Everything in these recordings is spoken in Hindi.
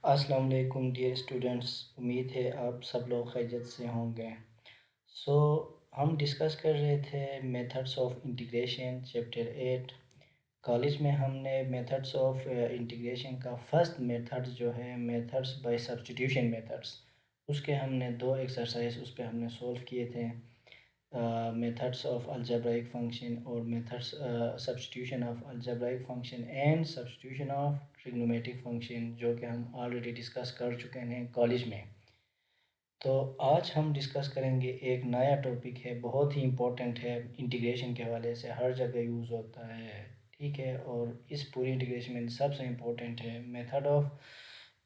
अस्सलाम वालेकुम डियर स्टूडेंट्स। उम्मीद है आप सब लोग खैरियत से होंगे। सो हम डिस्कस कर रहे थे methods of integration chapter 8। College में हमने मेथड्स ऑफ इंटीग्रेशन का फर्स्ट मेथड जो है मेथड्स बाय सब्स्टिट्यूशन मेथड्स, उसके हमने दो एक्सरसाइज उस पे हमने सॉल्व किए थे। मेथड्स ऑफ अलजेब्राइक फंक्शन और methods substitution of algebraic function and substitution of trigonometric function, जो कि हम ऑलरेडी डिस्कस कर चुके हैं कॉलेज में। तो आज हम डिस्कस करेंगे एक नया टॉपिक है, बहुत ही इम्पोर्टेंट है, इंटीग्रेशन के हवाले से हर जगह यूज़ होता है। ठीक है, और इस पूरी इंटीग्रेशन में सबसे इम्पोर्टेंट है मेथड ऑफ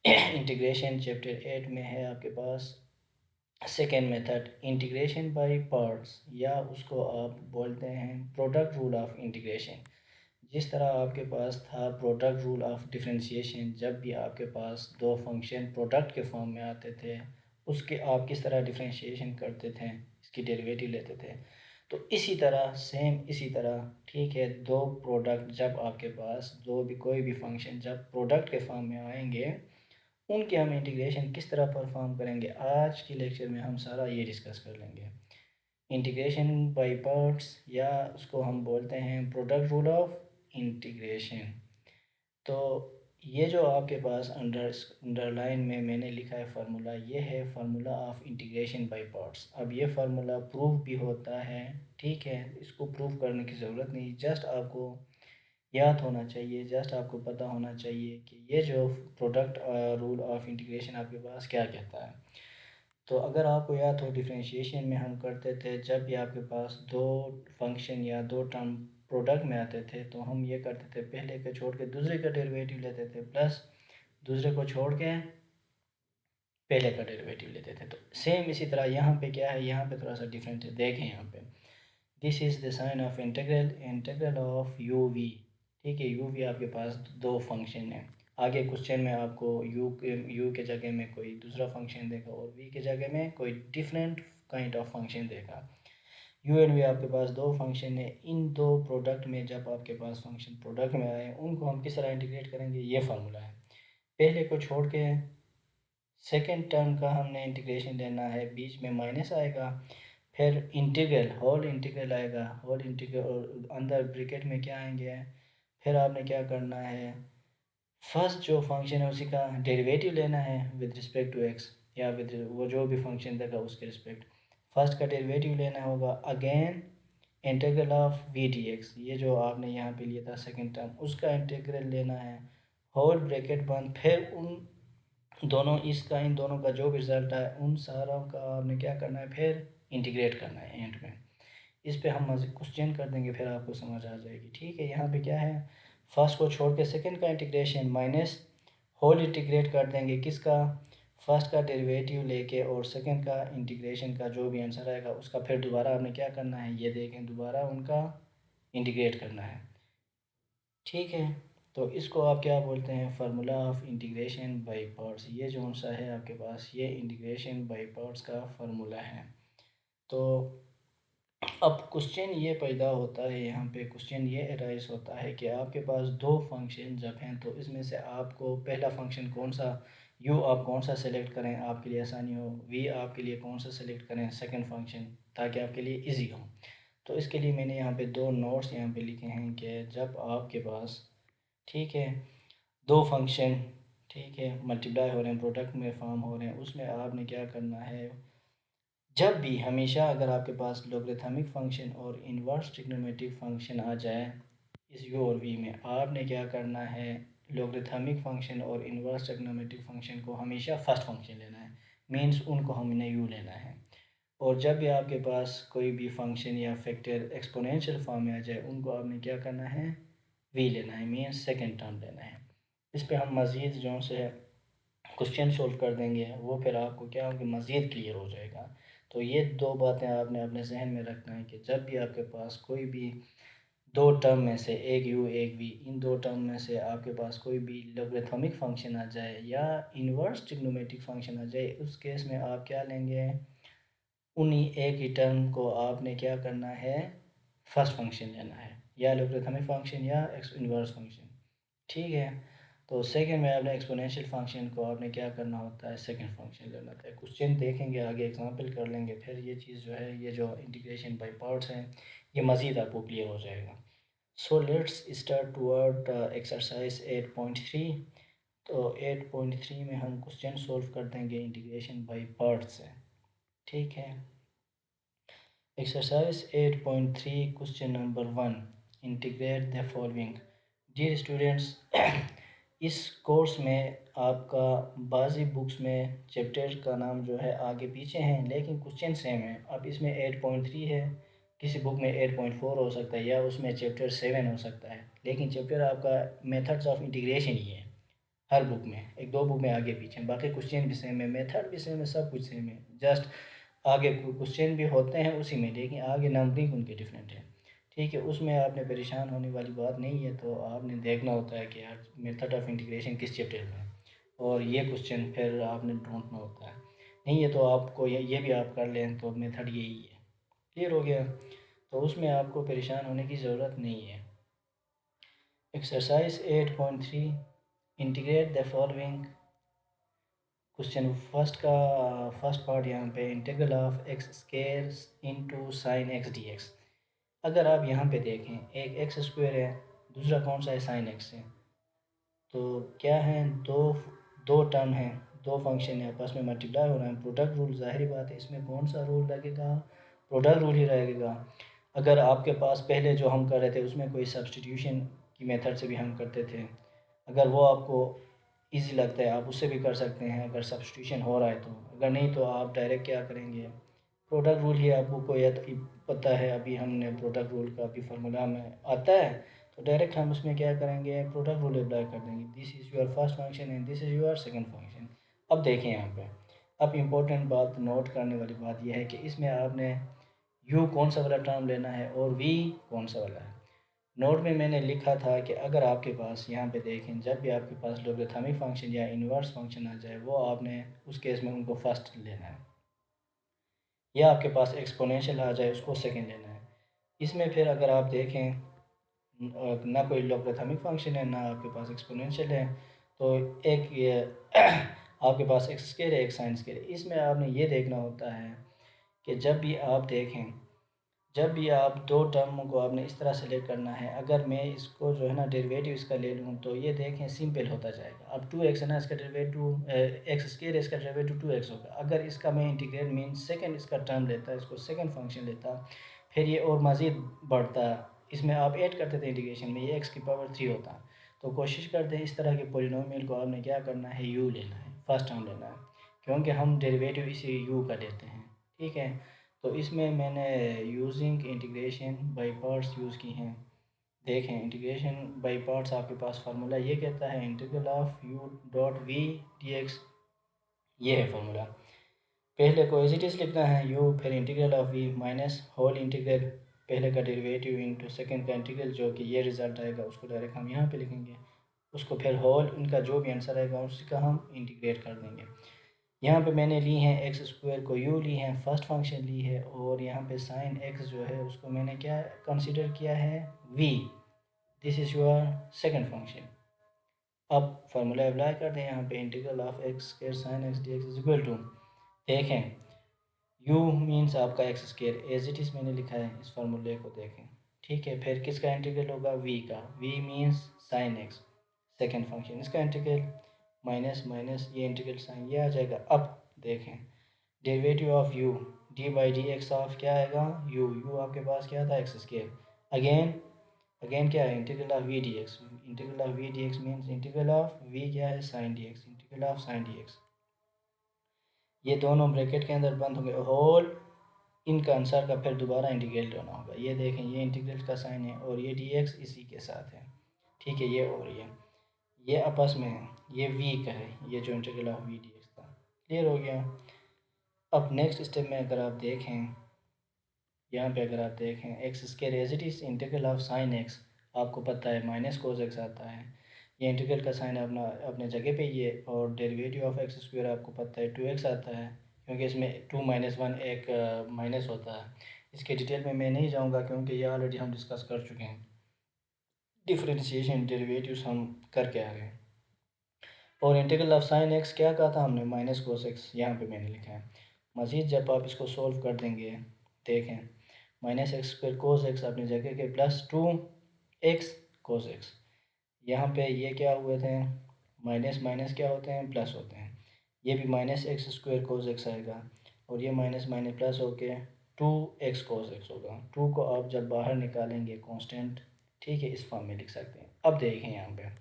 इंटीग्रेशन। चैप्टर 8 में है आपके पास second method integration by parts, या उसको आप बोलते हैं प्रोडक्ट रूल ऑफ इंटीग्रेशन। जिस तरह आपके पास था प्रोडक्ट रूल ऑफ डिफरेंशिएशन, जब भी आपके पास दो फंक्शन प्रोडक्ट के फॉर्म में आते थे, उसके आप किस तरह डिफरेंशिएशन करते थे, इसकी डेरिवेटिव लेते थे। तो इसी तरह सेम इसी तरह, ठीक है, दो प्रोडक्ट जब आपके पास दो भी कोई भी फंक्शन जब प्रोडक्ट के फॉर्म में आएंगे, उनके हम इंटीग्रेशन किस तरह परफॉर्म करेंगे, आज के लेक्चर में हम सारा ये डिस्कस कर लेंगे। इंटीग्रेशन बाय पार्ट्स, या उसको हम बोलते हैं प्रोडक्ट रूल ऑफ इंटीग्रेशन। तो ये जो आपके पास अंडरलाइन में मैंने लिखा है फार्मूला, ये है formula of integration by parts. अब ये फार्मूला प्रूफ भी होता है, ठीक है, इसको प्रूफ करने की ज़रूरत नहीं, जस्ट आपको याद होना चाहिए, जस्ट आपको पता होना चाहिए कि ये जो प्रोडक्ट रूल ऑफ इंटीग्रेशन आपके पास क्या कहता है। तो अगर आपको याद हो, डिफरेंशिएशन में हम करते थे जब भी आपके पास दो फंक्शन या दो टर्म प्रोडक्ट में आते थे, तो हम ये करते थे पहले को छोड़ के दूसरे का डेरिवेटिव लेते थे, प्लस दूसरे को छोड़ के पहले का डेरिवेटिव लेते थे। तो सेम इसी तरह यहाँ पे क्या है, यहाँ पे थोड़ा सा डिफरेंट है, देखें यहाँ पे this is the sine of integral integral of u v. ठीक है, यू वी आपके पास दो फंक्शन है। आगे क्वेश्चन में आपको यू के जगह में कोई दूसरा फंक्शन देगा और वी के जगह में कोई डिफरेंट काइंड ऑफ फंक्शन देगा। यू एंड वी आपके पास दो फंक्शन है, इन दो प्रोडक्ट में जब आपके पास फंक्शन प्रोडक्ट में आए, उनको हम किस तरह इंटीग्रेट करेंगे, ये फार्मूला है। पहले को छोड़ के सेकेंड टर्म का हमने इंटीग्रेशन लेना है, बीच में माइनस आएगा, फिर इंटीग्रल होल इंटीग्रल आएगा, होल इंटीग्रल और अंदर ब्रैकेट में क्या आएंगे, फिर आपने क्या करना है, फर्स्ट जो फंक्शन है उसी का डेरिवेटिव लेना है विद रिस्पेक्ट टू एक्स, या विद वो जो भी फंक्शन देगा उसके रिस्पेक्ट, फर्स्ट का डेरिवेटिव लेना होगा, again integral of v d x, ये जो आपने यहाँ पे लिया था सेकेंड टर्म, उसका इंटीग्रल लेना है, होल ब्रैकेट बंद, फिर उन दोनों इसका इन दोनों का जो भी रिजल्ट है उन सारों का आपने क्या करना है, फिर इंटीग्रेट करना है एंड में। इस पे हम क्वेश्चन कर देंगे, फिर आपको समझ आ जाएगी। ठीक है, यहाँ पे क्या है, फर्स्ट को छोड़ के सेकंड का इंटीग्रेशन माइनस होल इंटीग्रेट कर देंगे किसका, फर्स्ट का डेरिवेटिव लेके, और सेकंड का इंटीग्रेशन का जो भी आंसर आएगा उसका फिर दोबारा आपने क्या करना है, ये देखें, दोबारा उनका इंटीग्रेट करना है। ठीक है, तो इसको आप क्या बोलते हैं, formula of integration by parts. ये जो सा है आपके पास, ये इंटीग्रेशन बाय पार्ट्स का फार्मूला है। तो अब क्वेश्चन ये पैदा होता है, यहाँ पे क्वेश्चन ये अराइज होता है कि आपके पास दो फंक्शन जब हैं, तो इसमें से आपको पहला फंक्शन कौन सा, यू आप कौन सा सेलेक्ट करें आपके लिए आसानी हो, वी आपके लिए कौन सा सेलेक्ट करें सेकंड फंक्शन, ताकि आपके लिए इजी हो। तो इसके लिए मैंने यहाँ पे दो नोट्स यहाँ पे लिखे हैं कि जब आपके पास, ठीक है, दो फंक्शन, ठीक है, मल्टीप्लाई हो रहे हैं, प्रोडक्ट में फॉर्म हो रहे हैं, उसमें आपने क्या करना है, जब भी हमेशा अगर आपके पास लोगरिथमिक फ़ंक्शन और इन्वर्स ट्रिग्नोमेट्रिक फ़ंक्शन आ जाए इस यू और वी में, आपने क्या करना है, लोगरिथमिक फ़ंक्शन और इन्वर्स ट्रिग्नोमेट्रिक फ़ंक्शन को हमेशा फर्स्ट फंक्शन लेना है, मीन्स उनको हमने यू लेना है। और जब भी आपके पास कोई भी फंक्शन या फैक्टर एक्सपोनेंशियल फॉर्म में आ जाए, उनको आपने क्या करना है, वी लेना है, मीन्स सेकेंड टर्म लेना है। इस पे हम मज़ीद जो से क्वेश्चन सोल्व कर देंगे, वो फिर आपको क्या होगा, मज़ीद क्लियर हो जाएगा। तो ये दो बातें आपने अपने जहन में रखना है कि जब भी आपके पास कोई भी दो टर्म में से, एक यू एक वी, इन दो टर्म में से आपके पास कोई भी लोगरिथमिक फंक्शन आ जाए या इन्वर्स ट्रिग्नोमेट्रिक फंक्शन आ जाए, उस केस में आप क्या लेंगे, उन्हीं एक ही टर्म को आपने क्या करना है, फर्स्ट फंक्शन लेना है, या लोगरिथमिक फंक्शन या एक्स इन्वर्स फंक्शन। ठीक है, तो सेकंड में आपने एक्सपोनेंशियल फंक्शन को आपने क्या करना होता है, सेकंड फंक्शन लेना होता है। क्वेश्चन देखेंगे आगे, एग्जांपल कर लेंगे, फिर ये चीज़ जो है, ये जो इंटीग्रेशन बाय पार्ट्स है, ये मज़ीद आपको क्लियर हो जाएगा। So let's start toward exercise 8.3। तो 8.3 में हम क्वेश्चन सॉल्व कर देंगे इंटीग्रेशन बाय पार्ट्स से, ठीक है। Exercise 8.3 question number 1, integrate the following. Dear students, इस कोर्स में आपका बाज़ी बुक्स में चैप्टर का नाम जो है आगे पीछे हैं, लेकिन क्वेश्चन सेम है। अब इसमें 8.3 है, किसी बुक में 8.4 हो सकता है, या उसमें चैप्टर 7 हो सकता है, लेकिन चैप्टर आपका मेथड्स ऑफ इंटीग्रेशन ही है। हर बुक में एक दो बुक में आगे पीछे, बाकी क्वेश्चन भी सेम है, मेथड भी सेम है, सब कुछ सेम है। जस्ट आगे क्वेश्चन भी होते हैं उसी में, लेकिन आगे नंबरिंग उनकी डिफरेंट है, ठीक है। उसमें आपने परेशान होने वाली बात नहीं है। तो आपने देखना होता है कि यार मेथड ऑफ इंटीग्रेशन किस चैप्टर में है, और ये क्वेश्चन फिर आपने ढूंढना होता है। नहीं है तो आपको ये भी आप कर लें तो मेथड यही है। क्लियर हो गया? तो उसमें आपको परेशान होने की ज़रूरत नहीं है। Exercise 8.3, integrate the following. Question first का फर्स्ट पार्ट यहाँ पे, integral of x square into sine x d x. अगर आप यहाँ पे देखें, एक एक्स स्क्वायर है, दूसरा कौन सा है, साइन एक्स है। तो क्या है, दो दो टर्म है, दो फंक्शन है, आपस में मल्टीप्लाई हो रहा है। प्रोडक्ट रूल, जाहिर बात है इसमें कौन सा रूल लगेगा, प्रोडक्ट रूल ही लगेगा। अगर आपके पास पहले जो हम कर रहे थे उसमें कोई सब्सटीट्यूशन की मेथड से भी हम करते थे, अगर वो आपको इजी लगता है आप उससे भी कर सकते हैं, अगर सब्सटीट्यूशन हो रहा है तो। अगर नहीं तो आप डायरेक्ट क्या करेंगे, प्रोडक्ट रूल ही आपको को या तो पता है, अभी हमने प्रोडक्ट रूल का अभी फार्मूला में आता है, तो डायरेक्ट हम उसमें क्या करेंगे, प्रोडक्ट रूल अप्लाई कर देंगे। This is your first function and this is your second function. अब देखें यहाँ पे, अब इम्पोर्टेंट बात नोट करने वाली बात यह है कि इसमें आपने यू कौन सा वाला टर्म लेना है और वी कौन सा वाला है। नोट में मैंने लिखा था कि अगर आपके पास यहाँ पे देखें, जब भी आपके पास लोगरिथमिक फंक्शन या इन्वर्स फंक्शन आ जाए, वो आपने उस केस में उनको फर्स्ट लेना है, या आपके पास एक्सपोनेंशियल आ जाए उसको सेकंड लेना है। इसमें फिर अगर आप देखें, ना कोई लोगरिथमिक फंक्शन है, ना आपके पास एक्सपोनेंशियल है, तो एक ये आपके पास एक्स स्क्वायर है, एक साइन स्क्वायर है। इसमें आपने ये देखना होता है कि जब भी आप देखें, जब भी आप दो टर्मों को आपने इस तरह सेलेक्ट करना है, अगर मैं इसको जो है ना डेरिवेटिव इसका ले लूँ, तो ये देखें सिंपल होता जाएगा। अब 2x है ना, इसका डेरिवेटिव एक्स स्क्वायर, इसका डेरिवेटिव 2x होगा। अगर इसका मैं इंटीग्रेट मीन सेकंड इसका टर्म लेता, इसको सेकंड फंक्शन लेता, फिर ये और मज़ीद बढ़ता, इसमें आप ऐड करते थे इंटीग्रेशन में, ये x⁻³ होता। तो कोशिश करते हैं इस तरह के पोलिनोमियल को आपने क्या करना है, u लेना है, फर्स्ट टर्म लेना है, क्योंकि हम डेरिवेटिव इसी u का लेते हैं, ठीक है। तो इसमें मैंने using integration by parts use की हैं। देखें, इंटीग्रेशन बाय पार्ट्स आपके पास फार्मूला ये कहता है, integral of u dot v d x, ये है फार्मूला। पहले को एज इट इज़ लिखना है u, फिर integral of v minus whole integral पहले का डेरिवेटिव इंटू सेकंड का इंटीग्रल, जो कि ये रिज़ल्ट आएगा उसको डायरेक्ट हम यहाँ पे लिखेंगे, उसको फिर होल इनका जो भी आंसर आएगा उसका हम इंटीग्रेट कर देंगे। यहाँ पे मैंने ली है एक्स स्क्वायर को u ली है, फर्स्ट फंक्शन ली है, और यहाँ पे साइन एक्स जो है उसको मैंने क्या कंसीडर किया है, v। This is your second function. अब फार्मूला अप्लाई कर दें यहाँ पे, integral of x square sine x d x is equal to, देखें u मीन्स आपका x square, as it is मैंने लिखा है, इस फार्मूले को देखें, ठीक है। फिर किसका इंटीग्रल होगा, v का, v means sine x, second function, इसका इंटीग्रल माइनस माइनस ये इंटीग्रल साइन ये आ जाएगा। अब देखें derivative of u, D by D x of क्या आएगा, u आपके पास क्या था, एक्स स्क्वायर, अगेन अगेन क्या है, integral of v d x, integral of v d x means integral of v क्या है, sine d x, integral of sine d x. ये दोनों ब्रैकेट के अंदर बंद होंगे, होल इनका आंसर का फिर दोबारा इंटीग्रेट होना होगा। ये देखें ये इंटीग्रल का साइन है और ये डी एक्स इसी के साथ है, ठीक है। ये और ये आपस में है, ये v का है, ये जो integral of v d x था। क्लियर हो गया? अब नेक्स्ट स्टेप में अगर आप देखें, यहाँ पे अगर आप देखें x square as it is integral of sine x, आपको पता है माइनस कोस एक्स आता है, ये इंटीग्रल का साइन अपना अपने जगह पे ही है, और डेरिवेटिव ऑफ एक्स स्क्वायर आपको पता है 2x आता है, क्योंकि इसमें 2 माइनस 1 एक माइनस होता है। इसके डिटेल में मैं नहीं जाऊँगा क्योंकि ये ऑलरेडी हम डिस्कस कर चुके हैं, डिफरेंशिएशन डेरिवेटिव्स हम करके आ गए। और इंटीग्रल ऑफ साइन एक्स क्या कहा था हमने, माइनस कोस एक्स, यहाँ पे मैंने लिखा है। मज़ीद जब आप इसको सोल्व कर देंगे, देखें minus x square cos x अपनी जगह के प्लस 2x कोस एक्स, यहाँ पे ये क्या हुए थे, माइनस माइनस क्या होते हैं, प्लस होते हैं। ये भी minus x square cos x आएगा और ये माइनस माइनस प्लस होके 2x कोस एक्स होगा। 2 को आप जब बाहर निकालेंगे कांस्टेंट, ठीक है, इस फॉर्म में लिख सकते हैं। अब देखें यहाँ पे,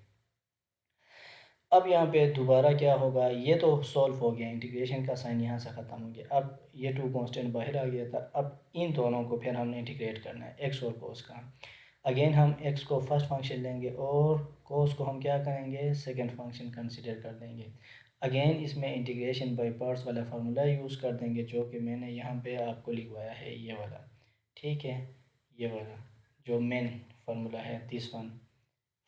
अब यहाँ पे दोबारा क्या होगा, ये तो सॉल्व हो गया, इंटीग्रेशन का साइन यहाँ से ख़त्म हो गया। अब ये 2 कांस्टेंट बाहर आ गया था। अब इन दोनों को फिर हमने इंटीग्रेट करना है, एक्स और कोस का। अगेन हम एक्स को फर्स्ट फंक्शन लेंगे और कोस को हम क्या करेंगे, सेकंड फंक्शन कंसिडर कर देंगे। अगेन इसमें इंटीग्रेशन बाय पार्ट्स वाला फार्मूला यूज़ कर देंगे, जो कि मैंने यहाँ पे आपको लिखवाया है, ये वाला, ठीक है, ये वाला जो मेन फार्मूला है, this one,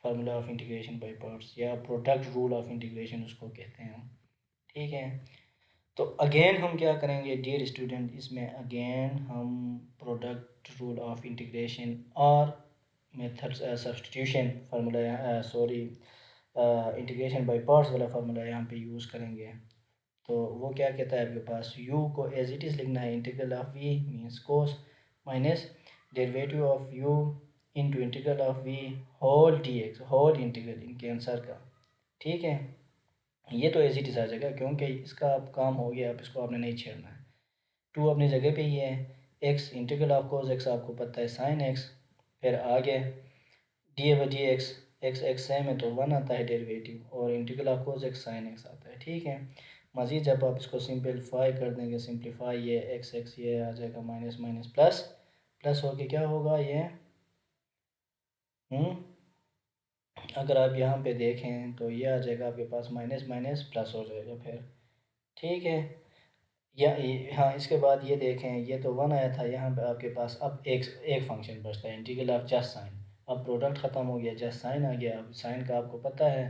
formula of integration by parts, या प्रोडक्ट रूल ऑफ इंटीग्रेशन उसको कहते हैं हम, ठीक है। तो अगेन हम क्या करेंगे डियर स्टूडेंट, इसमें अगेन हम प्रोडक्ट रूल ऑफ इंटीग्रेशन और methods substitution formula, sorry, integration by parts वाला फार्मूला यहाँ पे यूज़ करेंगे। तो वो क्या कहता है, आपके पास u को एज इट इज़ लिखना है, integral of v means cos minus derivative of u into integral of v whole dx, whole integral इनके आंसर का, ठीक है। ये तो एज इट इज़ आ जाएगा क्योंकि इसका अब काम हो गया, अब इसको आपने नहीं छेड़ना है। 2 अपनी जगह पे ही है, x integral of cos x आपको पता है साइन x, फिर आगे D by D x, x same है तो 1 आता है डेरिवेटिव, और integral of cos x sine x आता है, ठीक है। मज़ीद जब आप इसको सिंपलीफाई कर देंगे, सिंपलीफाई, ये एक्स एक्स ये आ जाएगा माइनस माइनस प्लस, प्लस होके क्या होगा ये, हम्म, अगर आप यहाँ पे देखें तो ये आ जाएगा आपके पास माइनस माइनस प्लस हो जाएगा फिर, ठीक है। हाँ, इसके बाद ये देखें, ये तो 1 आया था, यहाँ पे आपके पास अब एक फंक्शन बचता है, इंटीग्रल ऑफ जस्ट साइन। अब प्रोडक्ट ख़त्म हो गया, जस्ट साइन आ गया। अब साइन का आपको पता है,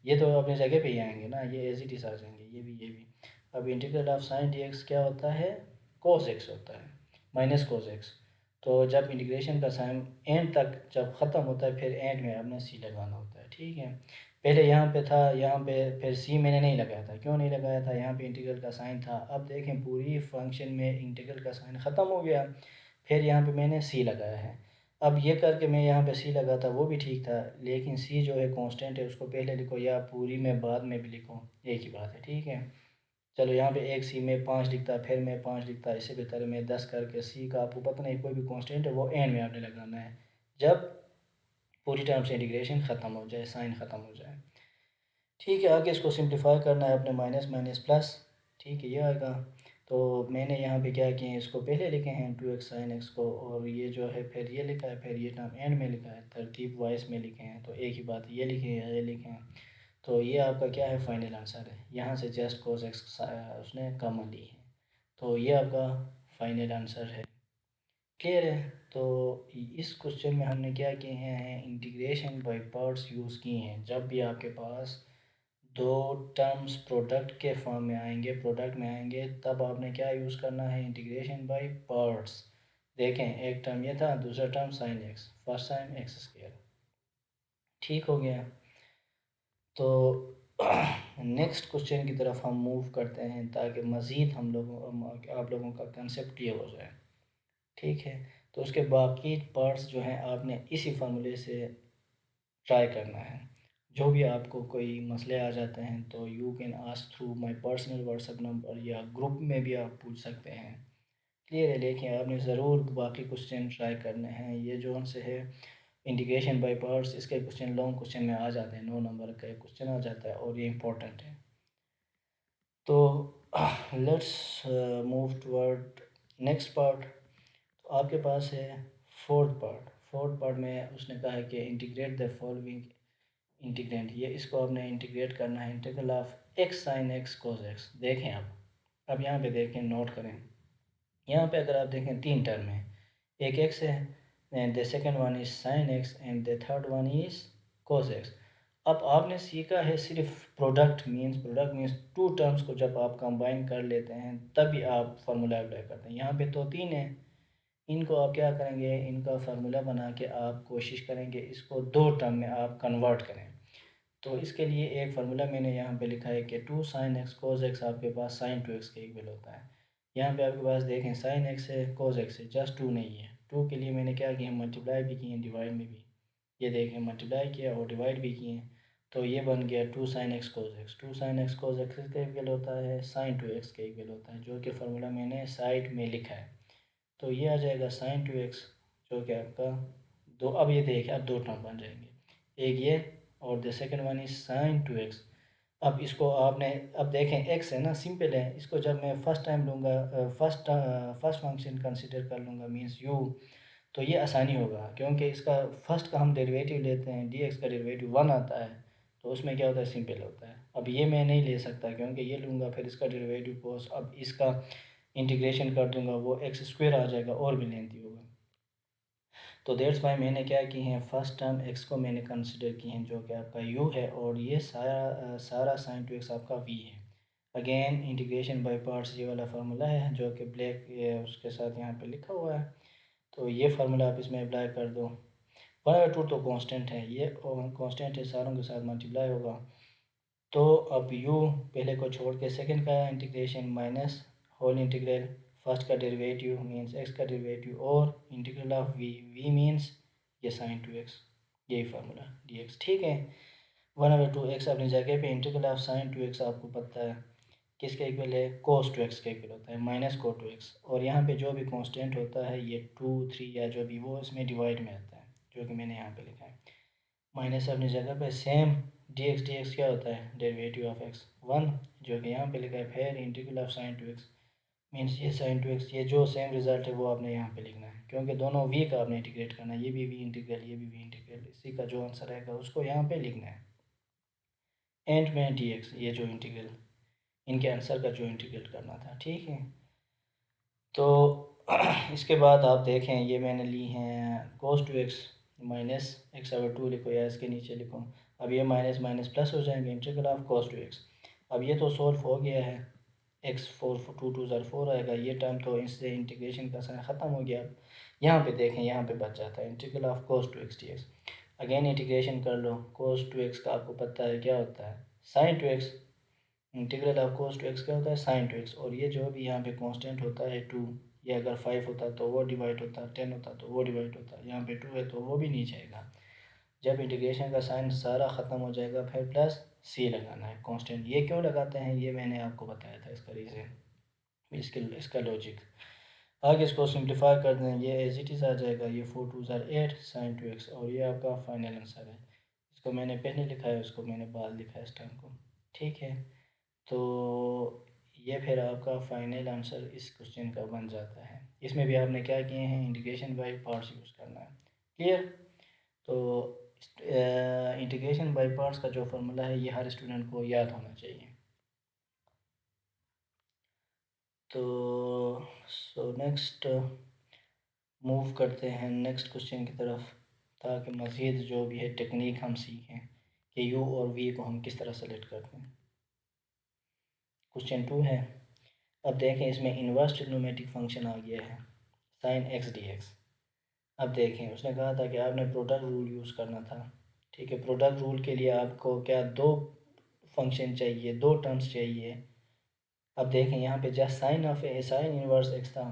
ये तो अपनी जगह पे ही आएंगे ना, ये एज इट इज़ आ जाएंगे, ये भी ये भी। अब integral of sine d x क्या होता है, कोस एक्स होता है, माइनस कोस एक्स। तो जब इंटीग्रेशन का साइन एंड तक जब ख़त्म होता है, फिर एंड में आपने सी लगाना होता है, ठीक है। पहले यहाँ पे था, यहाँ पे फिर सी मैंने नहीं लगाया था, क्यों नहीं लगाया था, यहाँ पे इंटीग्रल का साइन था। अब देखें पूरी फंक्शन में इंटीग्रल का साइन ख़त्म हो गया, फिर यहाँ पे मैंने सी लगाया है। अब ये करके मैं यहाँ पे सी लगाता वो भी ठीक था, लेकिन सी जो है कांस्टेंट है, उसको पहले लिखो या पूरी में बाद में भी लिखो, एक ही बात है, ठीक है। चलो यहाँ पे एक सी में 5 लिखता, फिर मैं 5 लिखता, इससे बेहतर मैं 10 करके सी का आपको पता नहीं कोई भी कांस्टेंट है वो एंड में आपने लगाना है, जब पूरी टर्म से इंटीग्रेशन ख़त्म हो जाए, साइन ख़त्म हो जाए, ठीक है। आगे इसको सिंप्लीफाई करना है अपने, माइनस माइनस प्लस, ठीक है, ये आएगा। तो मैंने यहाँ पे क्या किए हैं, इसको पहले लिखे हैं 2x साइन एक्स को, और ये जो है फिर ये लिखा है, फिर ये टर्म एंड में लिखा है, तरतीब वाइज में लिखे हैं, तो एक ही बात, ये लिखे हैं ये लिखे हैं। तो ये आपका क्या है, फाइनल आंसर है। यहाँ से जस्ट कोस एक्स उसने कॉमन ली है, तो ये आपका फाइनल आंसर है। क्लियर है। तो इस क्वेश्चन में हमने क्या किए हैं, इंटीग्रेशन बाय पार्ट्स यूज़ किए हैं। जब भी आपके पास दो टर्म्स प्रोडक्ट के फॉर्म में आएंगे, प्रोडक्ट में आएंगे, तब आपने क्या यूज़ करना है, इंटीग्रेशन बाय पार्ट्स। देखें, एक टर्म ये था, दूसरा term sine x, first time x square, ठीक हो गया। तो नेक्स्ट क्वेश्चन की तरफ हम मूव करते हैं, ताकि मज़ीद हम लोगों आप लोगों का कंसेप्ट क्लियर हो जाए, ठीक है। तो उसके बाकी पार्ट्स जो हैं आपने इसी फार्मूले से ट्राई करना है। जो भी आपको कोई मसले आ जाते हैं तो you can ask through my personal WhatsApp number, या ग्रुप में भी आप पूछ सकते हैं, क्लियर है। लेकिन आपने ज़रूर बाकी क्वेश्चन ट्राई करने हैं। ये जो हमसे है इंटीग्रेशन बाय पार्ट्स, इसके क्वेश्चन लॉन्ग क्वेश्चन में आ जाते हैं, 9 नंबर का एक क्वेश्चन आ जाता है और ये इंपॉर्टेंट है। तो let's move toward next part. तो आपके पास है फोर्थ पार्ट। फोर्थ पार्ट में उसने कहा है कि इंटीग्रेट द फॉलोइंग इंटीग्रेंट, ये इसको आपने इंटीग्रेट करना है, integral of x sine x cos x. देखें आप, अब यहाँ पे देखें, नोट करें, यहाँ पे अगर आप देखें 3 टर्म है, एक एक्स है, and the second one is sine x, and the third one is cos x. अब आपने सीखा है सिर्फ प्रोडक्ट मीन्स टू टर्म्स को जब आप कंबाइन कर लेते हैं तभी आप फार्मूला अप्लाई करते हैं। यहाँ पे तो 3 है, इनको आप क्या करेंगे, इनका फार्मूला बना के आप कोशिश करेंगे इसको 2 टर्म में आप कन्वर्ट करें। तो इसके लिए एक फार्मूला मैंने यहाँ पे लिखा है कि 2 sin x cos x आपके पास sin 2x के इक्वल होता है। यहाँ पे आपके पास देखें sin x है cos x है, जस्ट 2 नहीं है। 2 के लिए मैंने क्या किया, मल्टीप्लाई भी किए, डिवाइड में भी। ये देखें मल्टीप्लाई किया और डिवाइड भी किए, तो ये बन गया 2 sin x cos x। 2 sin x cos x के इक्वल होता है sin 2x के इक्वल होता है, जो कि फार्मूला मैंने साइड में लिखा है। तो ये आ जाएगा sin 2x, जो कि आपका दो, अब ये देखिए अब दो टर्म बन जाएंगे, एक ये और the second one is sin 2x। अब इसको आपने, अब देखें x है ना, सिंपल है, इसको जब मैं फर्स्ट टाइम लूँगा, फर्स्ट फंक्शन कंसिडर कर लूँगा मीन्स u, तो ये आसानी होगा क्योंकि इसका फर्स्ट का हम डेरिवेटिव लेते हैं, dx का डेरिवेटिव 1 आता है, तो उसमें क्या होता है, सिंपल होता है। अब ये मैं नहीं ले सकता क्योंकि ये लूँगा फिर इसका डेरिवेटिव कोस, अब इसका इंटीग्रेशन कर दूँगा वो एक्स स्क्वायर आ जाएगा और भी लेंथी होगा। तो देट्स वाई मैंने क्या की है, फर्स्ट टर्म x को मैंने कंसिडर की है, जो कि आपका u है, और ये सारा sin 2x आपका v है। अगेन इंटीग्रेशन बाय पार्ट्स ये वाला फार्मूला है जो कि ब्लैक उसके साथ यहाँ पे लिखा हुआ है, तो ये फार्मूला आप इसमें अप्लाई कर दो। 1/2 तो कांस्टेंट है, ये कांस्टेंट है, सारों के साथ मल्टीप्लाई होगा। तो अब u पहले को छोड़ के सेकंड का integration minus whole integral first का डेरिवेटिव मीन्स x का डेरिवेटिव और इंटीग्रल ऑफ v मीन्स ये sin 2x, यही फार्मूला dx, ठीक है। 1/2x अपनी जगह पे, इंटीग्रल ऑफ sin 2x आपको पता है किसके इक्वल है, cos 2x के इक्वल होता है, माइनस cos 2x, और यहाँ पे जो भी कांस्टेंट होता है ये 2 3 या जो भी वो इसमें डिवाइड में आता है, जो कि मैंने यहाँ पे लिखा है। माइनस अपनी जगह पे सेम, dx क्या होता है, डेरिवेटिव ऑफ x 1, जो कि यहाँ पे लिखा है, फिर integral of sin 2x means ये sin 2x, ये जो सेम रिजल्ट है वो आपने यहाँ पे लिखना है क्योंकि दोनों v का आपने इंटीग्रेट करना है, ये भी v इंटीग्रल, ये भी v इंटीग्रल, इसी का जो आंसर आएगा उसको यहाँ पे लिखना है। एंड में dx, ये जो इंटीग्रल, इनके आंसर का जो इंटीग्रेट करना था, ठीक है। तो इसके बाद आप देखें, ये मैंने ली हैं cos 2x माइनस x/2 लिखो या इसके नीचे लिखो, अब ये माइनस माइनस प्लस हो जाएंगे, इंटीग्रल ऑफ cos 2x। अब ये तो सोल्व हो गया है, x 4 2 2 ज़र 4 आएगा, ये टर्म तो इससे इंटीग्रेशन का साइन ख़त्म हो गया। यहाँ पे देखें, यहाँ पे बच जाता है integral of cos 2x dx। Again integration कर लो, cos 2x का आपको पता है क्या होता है, sin 2x, integral of cos 2x क्या होता है, sin 2x, और ये जो भी यहाँ पे कांस्टेंट होता है 2, ये अगर 5 होता तो वो डिवाइड होता, 10 होता तो वो डिवाइड होता, यहाँ पे 2 है तो वो भी नीचे आएगा। जब इंटीग्रेशन का साइन सारा ख़त्म हो जाएगा फिर प्लस सी लगाना है कांस्टेंट। ये क्यों लगाते हैं ये मैंने आपको बताया था, इसका रीज़न, इसका लॉजिक। आगे इसको सिंप्लीफाई कर दें, ये एज इट इज़ आ जाएगा, ये 4 2 ज़र 8 sin 2x, और ये आपका फाइनल आंसर है। इसको मैंने पहले लिखा है, उसको मैंने बाद लिखा है इस टाइम को, ठीक है। तो ये फिर आपका फाइनल आंसर इस क्वेश्चन का बन जाता है। इसमें भी आपने क्या किए हैं, इंटीग्रेशन बाय पार्ट्स यूज़ करना है, क्लियर। तो इंटीग्रेशन बाय पार्ट्स का जो फार्मूला है ये हर स्टूडेंट को याद होना चाहिए। तो सो नेक्स्ट मूव करते हैं नेक्स्ट क्वेश्चन की तरफ, ताकि मज़ीद जो भी है टेक्निक हम सीखें कि यू और वी को हम किस तरह सेलेक्ट करते हैं। क्वेश्चन 2 है, अब देखें इसमें इन्वर्स ट्रिग्नोमेट्रिक फंक्शन आ गया है sin x dx। अब देखें उसने कहा था कि आपने प्रोडक्ट रूल यूज़ करना था, ठीक है। प्रोडक्ट रूल के लिए आपको क्या, दो फंक्शन चाहिए, दो टर्म्स चाहिए। अब देखें यहाँ पे just sine of a sine inverse x था,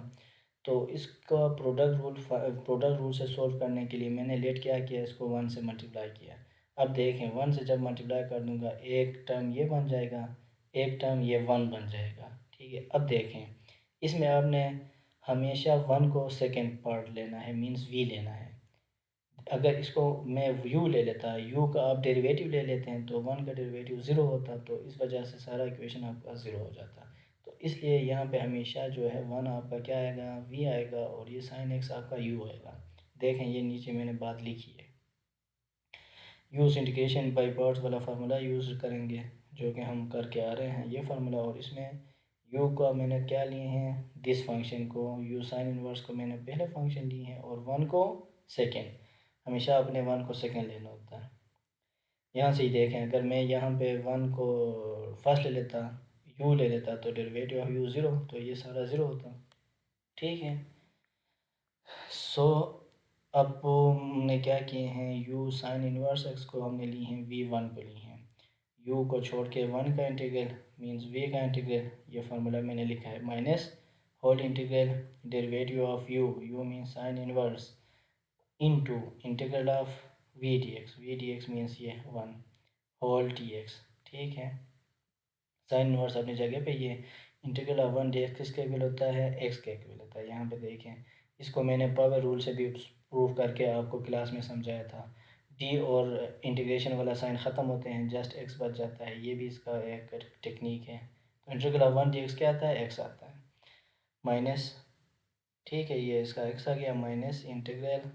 तो इसका प्रोडक्ट रूल से सॉल्व करने के लिए मैंने लेट क्या किया, इसको 1 से मल्टीप्लाई किया। अब देखें 1 से जब मल्टीप्लाई कर दूंगा, एक टर्म ये बन जाएगा, एक टर्म ये 1 बन जाएगा, ठीक है। अब देखें इसमें आपने हमेशा 1 को सेकेंड पार्ट लेना है, मीन्स वी लेना है। अगर इसको मैं यू ले लेता, यू का आप डेरिवेटिव ले लेते हैं तो 1 का डेरिवेटिव 0 होता, तो इस वजह से सारा इक्वेशन आपका 0 हो जाता। तो इसलिए यहाँ पे हमेशा जो है 1 आपका क्या आएगा, वी आएगा, और ये साइन एक्स आपका यू आएगा। देखें ये नीचे मैंने बात लिखी है, यूज़ इंटीग्रेशन बाई पार्ट्स वाला फार्मूला यूज़ करेंगे, जो कि हम करके आ रहे हैं ये फार्मूला। और इसमें यू का मैंने क्या लिए हैं, दिस फंक्शन को, यू साइन इनवर्स को मैंने पहले फंक्शन लिए हैं, और 1 को सेकेंड, हमेशा अपने 1 को सेकेंड लेना होता है। यहाँ से ही देखें, अगर मैं यहाँ पे 1 को फर्स्ट ले लेता, यू ले लेता, तो डेरिवेटिव ऑफ यू 0, तो ये सारा 0 होता, ठीक है। सो अब हमने क्या किए हैं, यू साइन इनवर्स एक्स को हमने ली हैं V1 को ली हैं, यू को छोड़ के वन का इंटीग्रल मीन्स वी का इंटीग्रल, ये फार्मूला मैंने लिखा है, minus whole integral derivative of u, u means sine inverse, into integral of v d x means ये वन होल टी एक्स। ठीक है, साइन इनवर्स अपनी जगह पे, ये integral of one d x किसके इक्वल होता है, एक्स के इक्वल होता है। यहाँ पे देखें, इसको मैंने पावर रूल से भी प्रूव करके आपको क्लास में समझाया था। डी और इंटीग्रेशन वाला साइन ख़त्म होते हैं, जस्ट एक्स बच जाता है, ये भी इसका एक टेक्निक है। तो integral of one d x क्या आता है, एक्स आता है, माइनस, ठीक है, ये इसका एक्स आ गया, माइनस इंटीग्रल,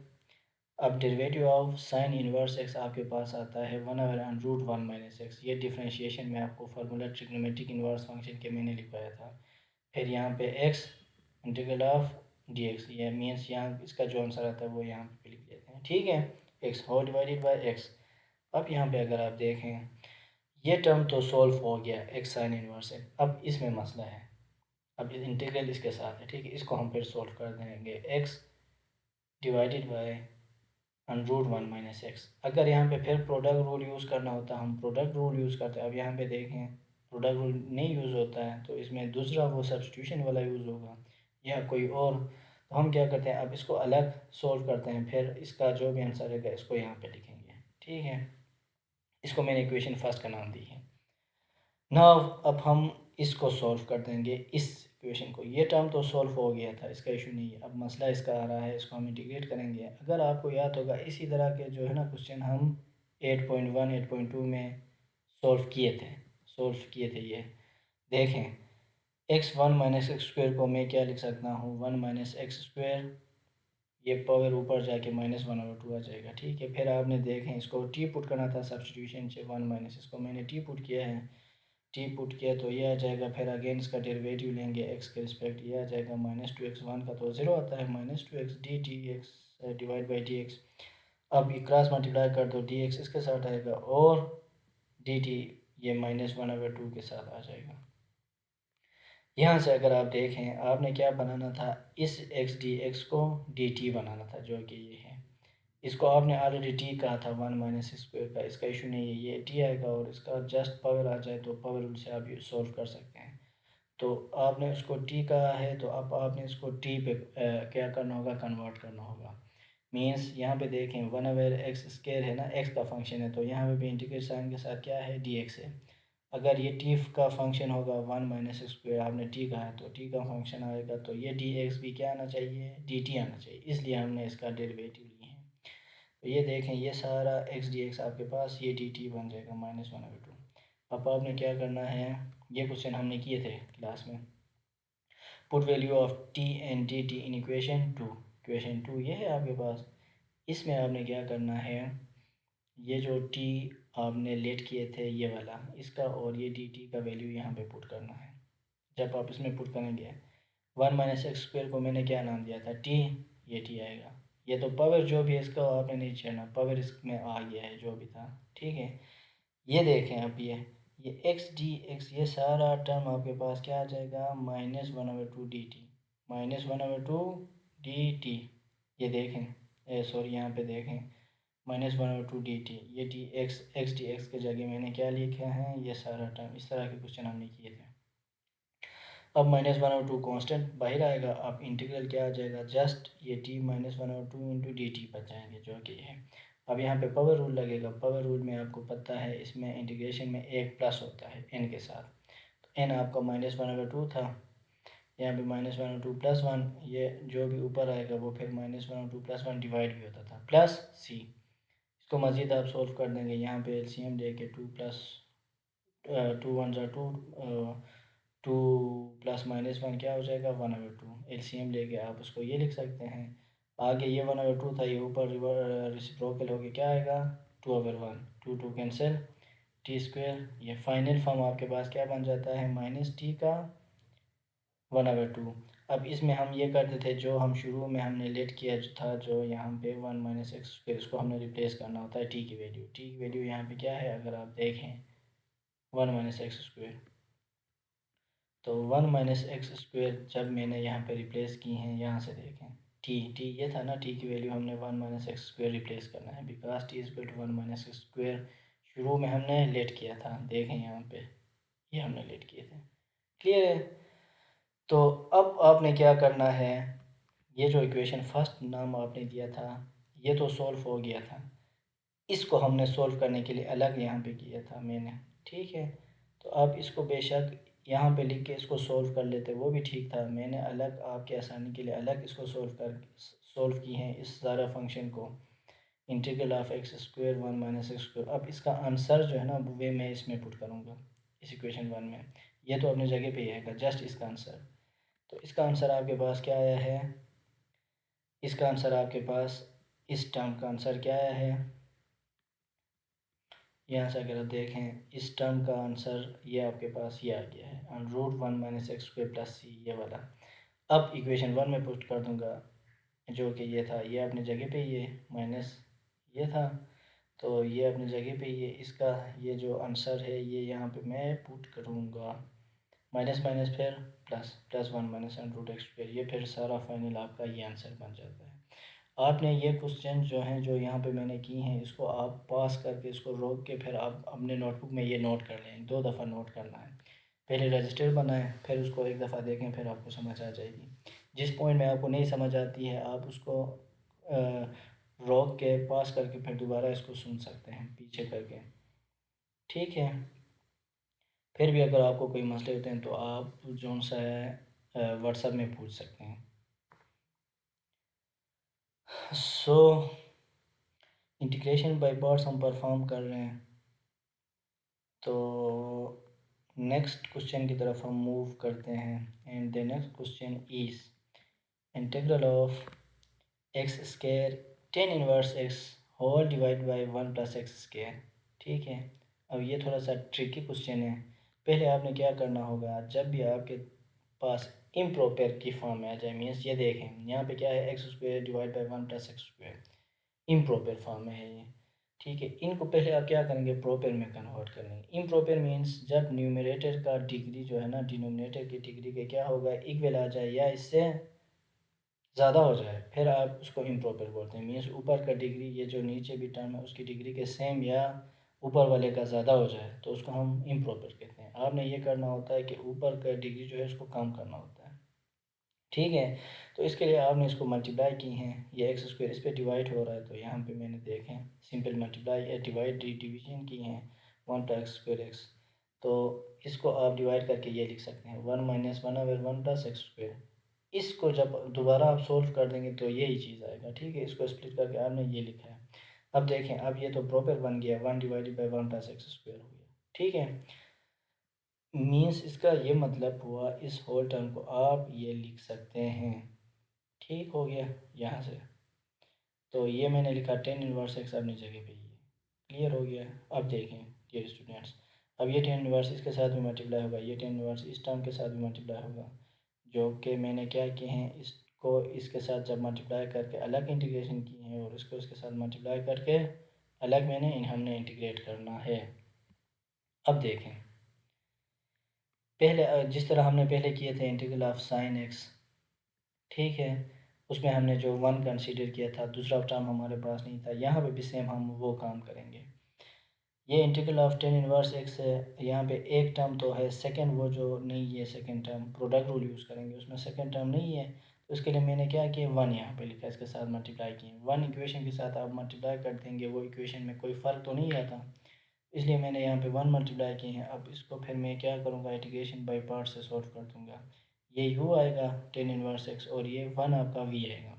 अब derivative of sine inverse x आपके पास आता है 1/√1 - एक्स। ये डिफरेंशिएशन में आपको फार्मूला ट्रिग्नोमेट्रिक इनवर्स फंक्शन के मैंने लिखवाया था। फिर यहाँ पे x integral of D x, ये मीन्स यहाँ इसका जो आंसर आता है वो यहाँ पे लिख लेते हैं। ठीक है, x whole divided by x. अब यहाँ पे अगर आप देखें, ये टर्म तो सॉल्व हो गया एक्स साइन इनवर्स है, अब इसमें मसला है, अब इंटीग्रल इसके साथ है। ठीक है, इसको हम फिर सॉल्व कर देंगे, एक्स डिवाइडेड बाय √1 - एक्स। अगर यहाँ पे फिर प्रोडक्ट रूल यूज़ करना होता, हम प्रोडक्ट रूल यूज़ करते हैं। अब यहाँ पे देखें, प्रोडक्ट रूल नहीं यूज़ होता है, तो इसमें दूसरा वो सब्स्टिट्यूशन वाला यूज़ होगा या कोई और। तो हम क्या करते हैं, अब इसको अलग सोल्व करते हैं, फिर इसका जो भी आंसर रहेगा इसको यहाँ पे लिखेंगे। ठीक है, इसको मैंने इक्वेशन फर्स्ट का नाम दी है। नाउ अब हम इसको सॉल्व कर देंगे, इस इक्वेशन को। ये टर्म तो सॉल्व हो गया था, इसका इशू नहीं है। अब मसला इसका आ रहा है, इसको हम इंटीग्रेट करेंगे। अगर आपको याद होगा, इसी तरह के जो है ना क्वेश्चन हम 8.1 8.2 में सॉल्व किए थे ये। देखें, x1 - x² को मैं क्या लिख सकता हूँ, 1 - x², ये पावर ऊपर जाके -1/2 आ जाएगा। ठीक है, फिर आपने देखें, इसको टी पुट करना था सब्स्टिट्यूशन से, 1 - इसको मैंने टी पुट किया है, टी पुट किया तो ये आ जाएगा। फिर अगेन इसका डेरिवेटिव लेंगे एक्स के रिस्पेक्ट, ये आ जाएगा -2x, 1 का तो 0 आता है, -2x D T x divide by D x. अब ये क्रॉस मल्टीप्लाई कर दो, डी एक्स इसके साथ आएगा और डी टी ये -1/2 के साथ आ जाएगा। यहाँ से अगर आप देखें, आपने क्या बनाना था, इस एक्स डी एक्स को डी टी बनाना था, जो कि ये है। इसको आपने ऑलरेडी टी कहा था 1 - का, इसका इशू नहीं है, ये टी आएगा और इसका जस्ट पावर आ जाए तो पावर रूल से आप ये सॉल्व कर सकते हैं। तो आपने उसको टी कहा है, तो अब आपने इसको टी पे क्या करना होगा, कन्वर्ट करना होगा। मीन्स यहाँ पे देखें, 1/x² है ना, एक्स का फंक्शन है, तो यहाँ पे भी इंटीग्रेट साइन के साथ क्या है, डी एक्स है। अगर ये टी का फंक्शन होगा 1 - आपने टी कहा है, तो टी का फंक्शन आएगा, तो ये डी एक्स भी क्या आना चाहिए, डी टी आना चाहिए, इसलिए हमने इसका डेरिवेटिव लिए हैं। तो ये देखें, ये सारा एक्स डी एक्स आपके पास, ये डी टी बन जाएगा -1/2। अब आपने क्या करना है, ये क्वेश्चन हमने किए थे क्लास में, put value of T and D T in equation 2 ये है आपके पास। इसमें आपने क्या करना है, ये जो टी आपने लेट किए थे ये वाला, इसका और ये डी टी का वैल्यू यहाँ पे पुट करना है। जब आप इसमें पुट करेंगे, 1 - x² को मैंने क्या नाम दिया था, टी, ये टी आएगा। ये तो पावर जो भी है इसका आपने नहीं छेड़ना, पावर इसमें आ गया है जो भी था। ठीक है, ये देखें, अब ये एक्स डी एक्स, ये सारा टर्म आपके पास क्या आ जाएगा, -1/2 डी टी, -1/2 डी टी। ये देखें, सॉरी यहाँ पे देखें, -1/2 डी टी, ये D x, x d x के जगह मैंने क्या लिखा है, ये सारा टर्म। इस तरह के क्वेश्चन हमने किए थे। अब -1/2 कांस्टेंट बाहर आएगा, अब इंटीग्रल क्या आ जाएगा, जस्ट ये टी -1/2 इंटू डी टी बच जाएंगे, जो कि है। अब यहाँ पे पावर रूल लगेगा, पावर रूल में आपको पता है, इसमें इंटीग्रेशन में एक प्लस होता है एन के साथ, तो एन आपका -1/2 था, यहाँ पे -1/2 +1, ये जो भी ऊपर आएगा वो फिर -1/2 +1 डिवाइड भी होता था, प्लस सी। इसको मज़ीद आप सोल्व कर देंगे, यहाँ पे एलसीएम लेके 2 + 2 × 1 = 2, 2 + -1 क्या हो जाएगा, 1/2। एलसीएम लेके आप उसको ये लिख सकते हैं। आगे ये 1/2 था, ये ऊपर रेसिप्रोकल होके क्या आएगा, 2/1, 2 2 कैंसिल, टी²। ये फाइनल फॉर्म आपके पास क्या बन जाता है, -t का 1/2। अब इसमें हम ये करते थे, जो हम शुरू में हमने लेट किया जो था, जो यहाँ पे 1 - x², इसको हमने रिप्लेस करना होता है टी की वैल्यू। टी की वैल्यू यहाँ पे क्या है, अगर आप देखें, 1 - x², तो 1 - x² जब मैंने यहाँ पे रिप्लेस की हैं, यहाँ से देखें, टी ये था ना, टी की वैल्यू हमने 1 - x² रिप्लेस करना है, बिकॉज t = 1 - x²। शुरू में हमने लेट किया था, देखें यहाँ पे ये हमने लेट किए थे। क्लियर है? तो अब आपने क्या करना है, ये जो इक्वेशन फर्स्ट नाम आपने दिया था ये तो सॉल्व हो गया था, इसको हमने सॉल्व करने के लिए अलग यहाँ पे किया था मैंने। ठीक है, तो आप इसको बेशक यहाँ पे लिख के इसको सॉल्व कर लेते, वो भी ठीक था। मैंने अलग आपके आसानी के लिए अलग इसको सॉल्व की हैं इस सारा फंक्शन को, integral of x square one minus x square. अब इसका आंसर जो है ना वे मैं इसमें पुट करूँगा इस इक्वेशन वन में। ये तो अपनी जगह पे ही आएगा जस्ट इसका आंसर। तो इसका आंसर आपके पास क्या आया है, इसका आंसर आपके पास इस टर्म का आंसर क्या आया है, यहाँ से अगर आप देखें इस टर्म का आंसर ये आपके पास ये आ गया है, root one minus x square plus c, ये वाला। अब इक्वेशन वन में पुट कर दूंगा, जो कि ये था, ये अपनी जगह पे ये माइनस ये था, तो ये अपनी जगह पे ये इसका ये जो आंसर है ये यहाँ पे मैं पुट करूँगा, माइनस माइनस फिर plus, plus one minus root x square, ये फिर सारा फाइनल आपका ये आंसर बन जाता है। आपने ये क्वेश्चन जो हैं जो यहाँ पे मैंने की हैं इसको आप पास करके इसको रोक के फिर आप अपने नोटबुक में ये नोट कर लें, 2 दफ़ा नोट करना है। पहले रजिस्टर बनाएं फिर उसको एक दफ़ा देखें, फिर आपको समझ आ जाएगी। जिस पॉइंट में आपको नहीं समझ आती है आप उसको रोक के पास करके फिर दोबारा इसको सुन सकते हैं पीछे करके। ठीक है, फिर भी अगर आपको कोई मसले होते हैं तो आप जो सा है व्हाट्सएप में पूछ सकते हैं। सो इंटीग्रेशन बाय पार्ट्स हम परफॉर्म कर रहे हैं, तो नेक्स्ट क्वेश्चन की तरफ हम मूव करते हैं। And the next question is integral of x square tan inverse x whole divide by one plus x square. ठीक है, अब ये थोड़ा सा ट्रिकी क्वेश्चन है। पहले आपने क्या करना होगा, जब भी आपके पास इम्प्रॉपर की फॉर्म में आ जाए, मीन्स ये देखें यहाँ पे क्या है, x square divide by one plus x square, improper form में है ये। ठीक है, इनको पहले आप क्या करेंगे, प्रॉपर में कन्वर्ट करेंगे। इम्प्रॉपर मीन्स जब न्यूमरेटर का डिग्री जो है ना डिनोमिनेटर की डिग्री के क्या होगा, इक्वल आ जाए या इससे ज़्यादा हो जाए, फिर आप उसको इम्प्रॉपर बोलते हैं। मीन्स ऊपर का डिग्री ये जो नीचे भी टर्म है उसकी डिग्री के सेम या ऊपर वाले का ज़्यादा हो जाए तो उसको हम इम्प्रॉपर कहते हैं। आपने ये करना होता है कि ऊपर का डिग्री जो है उसको कम करना होता है। ठीक है, तो इसके लिए आपने इसको मल्टीप्लाई की हैं, ये एक्स स्क्वायर इस पर डिवाइड हो रहा है तो यहाँ पे मैंने देखें सिंपल मल्टीप्लाई या डिवीजन की हैं, one plus x square x, तो इसको आप डिवाइड करके ये लिख सकते हैं one minus one over one plus x square. इसको जब दोबारा आप सोल्व कर देंगे तो यही चीज़ आएगा। ठीक है, इसको स्प्लिट करके आपने ये लिखा है। अब देखें, अब ये तो प्रॉपर बन गया, one divided by one plus x square हो गया। ठीक है, मीन्स इसका ये मतलब हुआ इस होल टर्म को आप ये लिख सकते हैं। ठीक हो गया यहाँ से, तो ये मैंने लिखा टेन इनवर्स एक्स अपनी जगह पे ही है। क्लियर हो गया। अब देखें डियर स्टूडेंट्स, अब ये टेन इनवर्स इसके साथ भी मल्टीप्लाई होगा, ये टेन इनवर्स इस टर्म के साथ भी मल्टीप्लाई होगा, जो कि मैंने क्या किए हैं, इसको इसके साथ जब मल्टीप्लाई करके अलग इंटीग्रेशन किए हैं और इसको इसके साथ मल्टीप्लाई करके अलग हमने इंटीग्रेट करना है। अब देखें, पहले जिस तरह हमने पहले किए थे इंटीग्रल ऑफ साइन एक्स, ठीक है, उसमें हमने जो वन कंसीडर किया था, दूसरा टर्म हमारे पास नहीं था, यहाँ पे भी सेम हम वो काम करेंगे। ये integral of ten inverse x है, यहाँ पे एक टर्म तो है, सेकंड वो जो नहीं है second term, product rule use करेंगे, उसमें सेकंड टर्म नहीं है, तो उसके लिए मैंने क्या किया, वन यहाँ पे लिखा, इसके साथ मल्टीप्लाई किए। वन इक्वेशन के साथ आप मल्टीप्लाई कर देंगे, वो इक्वेशन में कोई फ़र्क तो नहीं आता, इसलिए मैंने यहाँ पे वन मल्टीप्लाई किए हैं। अब इसको फिर मैं क्या करूँगा, इंटीग्रेशन बाई पार्ट से सॉल्व कर दूँगा। ये यू आएगा टेन इनवर्स एक्स और ये वन आपका वी आएगा,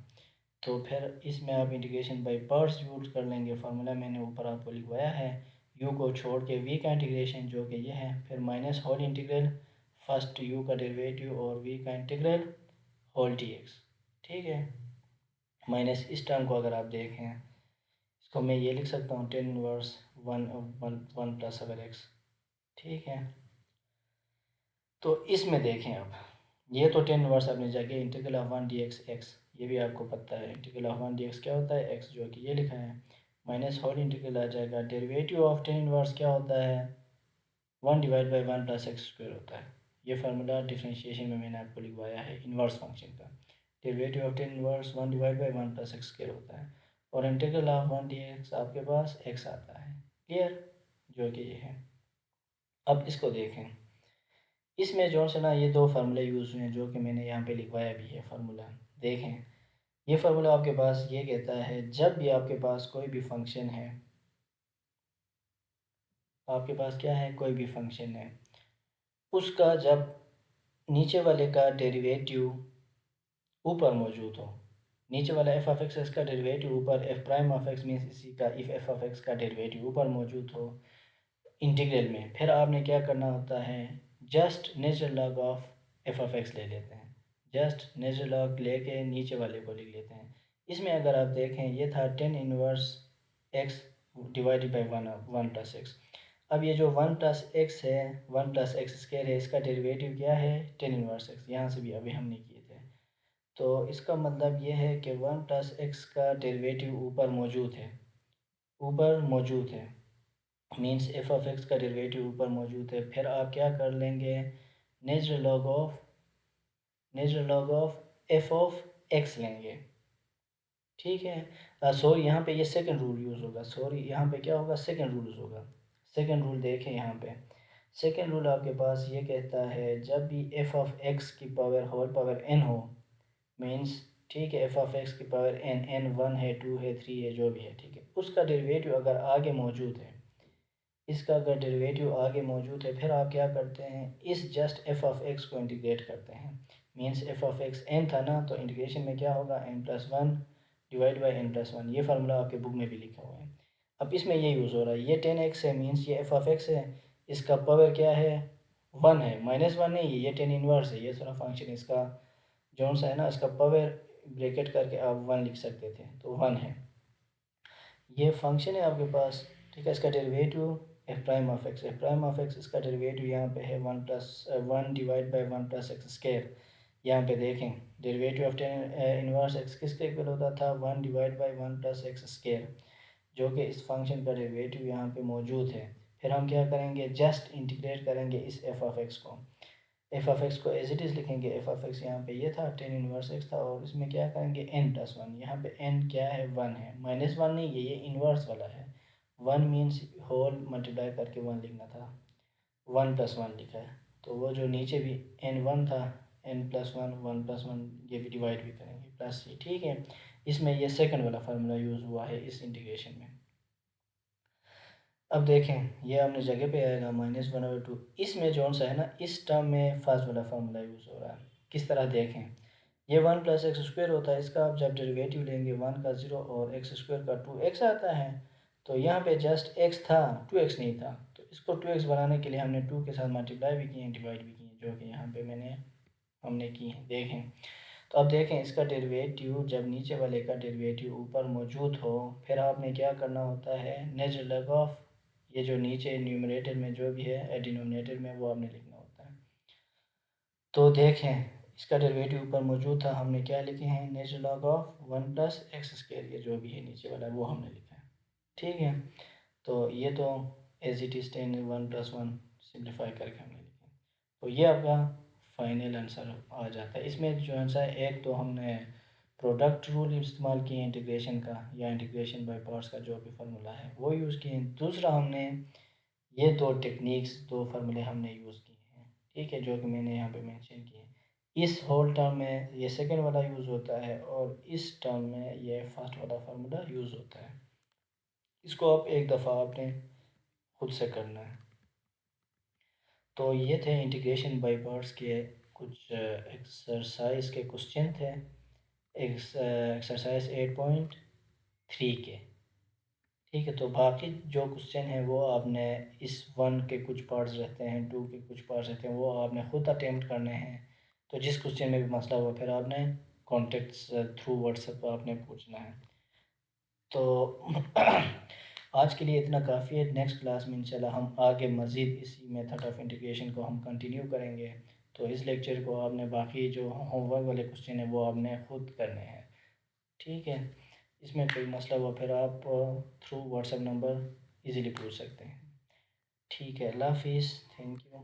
तो फिर इसमें आप इंटीग्रेशन बाई पार्ट्स यूज़ कर लेंगे। फार्मूला मैंने ऊपर आपको लिखवाया है, यू को छोड़ के वी का इंटीग्रेशन जो कि ये है, फिर minus whole integral first u का डेरिवेटिव और वी का इंटीग्रल होल डी एक्स। ठीक है, माइनस इस टर्म को अगर आप देखें, इसको मैं ये लिख सकता हूँ tan inverse one one one plus अगर एक्स। ठीक है, तो इसमें देखें, अब ये तो टेन इनवर्स अपनी जगह, integral of one d x x, ये भी आपको पता है integral of one d x क्या होता है, एक्स, जो कि ये लिखा है, माइनस होल इंटीग्रल आ जाएगा, डेरिवेटिव ऑफ टेन इनवर्स क्या होता है, one divide by one plus x square होता है। ये फार्मूला डिफ्रेंशिएशन में मैंने आपको लिखवाया है इन्वर्स फंक्शन का, derivative of tan inverse one divide by one plus x square होता है, और integral of one d x आपके पास एक्स आता है। क्लियर, जो कि ये है। अब इसको देखें, इसमें जो से ना ये दो फार्मूले यूज़ हुए हैं जो कि मैंने यहाँ पे लिखवाया भी है फार्मूला। देखें, ये फार्मूला आपके पास ये कहता है जब भी आपके पास कोई भी फंक्शन है, आपके पास क्या है, कोई भी फंक्शन है, उसका जब नीचे वाले का डेरिवेटिव ऊपर मौजूद हो, नीचे वाला एफ ऑफ एक्स का डेरिवेटिव ऊपर, F prime of x means इसी का इफ एफ ऑफ एक्स का डेरिवेटिव ऊपर मौजूद हो इंटीग्रल में, फिर आपने क्या करना होता है, just natural log of F of x ले लेते हैं, जस्ट नेचुरल लॉग लेके नीचे वाले को लिख लेते हैं। इसमें अगर आप देखें ये था ten inverse x divided by one plus x. अब ये जो वन प्लस एक्स है, वन प्लस एक्स स्क्वायर है, इसका डेरिवेटिव क्या है, टेन इनवर्स एक्स, यहाँ से भी अभी हमने किए थे। तो इसका मतलब ये है कि वन प्लस एक्स का डेरिवेटिव ऊपर मौजूद है, ऊपर मौजूद है मीन्स एफ ऑफ एक्स का डेरिवेटिव ऊपर मौजूद है। फिर आप क्या कर लेंगे, natural log of F of x लेंगे, ठीक है। सॉरी यहाँ पे ये सेकंड रूल यूज़ होगा, सॉरी यहाँ पे क्या होगा, सेकंड रूल यूज़ होगा। सेकंड रूल देखें यहाँ पे, सेकंड रूल आपके पास ये कहता है जब भी एफ ऑफ एक्स की पावर होल पावर एन हो, मीन्स ठीक है, एफ ऑफ एक्स की पावर एन, एन वन है, टू है, थ्री है, जो भी है, ठीक है, उसका डेरिवेटिव अगर आगे मौजूद है, इसका अगर डेरिवेटिव आगे मौजूद है, फिर आप क्या करते हैं, इस जस्ट एफ ऑफ एक्स को इंटीग्रेट करते हैं। Means f of x n था ना, तो इंटीग्रेशन में क्या होगा, n plus one divide by n plus one. ये फार्मूला आपके बुक में भी लिखा हुआ है। अब इसमें ये यूज़ हो रहा है, ये टेन एक्स है मीन्स ये एफ ऑफ एक्स है, इसका पावर क्या है, वन है, माइनस वन नहीं है, ये टेन इनवर्स है, ये सारा फंक्शन इसका जौन सा है ना, इसका पावर ब्रैकेट करके आप वन लिख सकते थे, तो वन है, ये फंक्शन है आपके पास, ठीक है। इसका derivative F prime of x, F prime of x इसका डेरिवेटिव यहाँ पे है one plus one divide by one plus x square. यहाँ पे देखें derivative of ten inverse x किसके इक्वल होता था, one divide by one plus x square, जो कि इस फंक्शन का डेरिवेटिव यहाँ पे मौजूद है। फिर हम क्या करेंगे, जस्ट इंटीग्रेट करेंगे इस एफ ऑफ एक्स को, एफ ऑफ एक्स को एज इट इज़ लिखेंगे, एफ ऑफ एक्स यहाँ पे ये था टेन इनवर्स एक्स था, और इसमें क्या करेंगे एन प्लस वन, यहाँ पे एन क्या है, वन है, माइनस वन नहीं है, ये इनवर्स वाला है, वन मीन्स होल मल्टीप्लाई करके वन लिखना था, वन प्लस वन लिखा है, तो वो जो नीचे भी एन वन था, n plus one, one plus one, ये भी डिवाइड भी करेंगे प्लस ये, ठीक है। इसमें ये सेकंड वाला फार्मूला यूज़ हुआ है इस इंटीग्रेशन में। अब देखें ये अपनी जगह पे आएगा माइनस वन ओवर टू, इसमें जो सा है ना, इस टर्म में फर्स्ट वाला फार्मूला यूज़ हो रहा है। किस तरह देखें, ये वन प्लस एक्स स्क्वायर होता है, इसका आप जब डेरिवेटिव लेंगे वन का ज़ीरो और एक्स स्क्वायर का टू एक्स आता है, तो यहाँ पे जस्ट एक्स था, टू एक्स नहीं था, तो इसको टू एक्स बनाने के लिए हमने टू के साथ मल्टीप्लाई भी किए हैं, डिवाइड भी किए हैं, जो कि यहाँ पे हमने की हैं, देखें। तो अब देखें इसका डेरिवेटिव जब नीचे वाले का डेरिवेटिव ऊपर मौजूद हो, फिर आपने क्या करना होता है, नेचुरल लॉग ऑफ ये जो नीचे न्यूमरेटर में जो भी है डिनोमिनेटर में वो आपने लिखना होता है। तो देखें इसका डेरिवेटिव ऊपर मौजूद था, हमने क्या लिखे हैं, natural log of one plus x square, ये जो भी है नीचे वाला वो हमने लिखा है, ठीक है। तो ये तो as it is tan one plus one simplify करके हमने लिखा, तो ये आपका फाइनल आंसर आ जाता है। इसमें जो आंसर है, एक तो हमने प्रोडक्ट रूल इस्तेमाल किए इंटीग्रेशन का, या इंटीग्रेशन बाय पार्ट्स का जो भी फार्मूला है वो यूज़ किए, दूसरा हमने ये दो टेक्निक्स, दो फार्मूले हमने यूज़ किए हैं, ठीक है, जो कि मैंने यहाँ पे मेंशन किए हैं। इस होल टर्म में ये सेकंड वाला यूज़ होता है, और इस टर्म में ये फर्स्ट वाला फार्मूला यूज़ होता है। इसको आप एक दफ़ा आपने खुद से करना है। तो ये थे इंटीग्रेशन बाय पार्ट्स के कुछ एक्सरसाइज के क्वेश्चन थे, एक्सरसाइज 8.3 के, ठीक है। तो बाकी जो क्वेश्चन है वो आपने इस वन के कुछ पार्ट्स रहते हैं, टू के कुछ पार्ट्स रहते हैं, वो आपने खुद अटेम्प्ट करने हैं। तो जिस क्वेश्चन में भी मसला हुआ फिर आपने कॉन्टेक्ट्स थ्रू व्हाट्सएप आपने पूछना है। तो आज के लिए इतना काफ़ी है, नेक्स्ट क्लास में इंशाल्लाह हम आगे मज़ीद इसी मेथड ऑफ इंटीग्रेशन को हम कंटिन्यू करेंगे। तो इस लेक्चर को आपने बाकी जो होमवर्क वाले क्वेश्चन है वो आपने खुद करने हैं, ठीक है। इसमें कोई मसला हुआ फिर आप थ्रू व्हाट्सएप नंबर इजीली पूछ सकते हैं, ठीक है। अल्लाह हाफिज़, थैंक यू।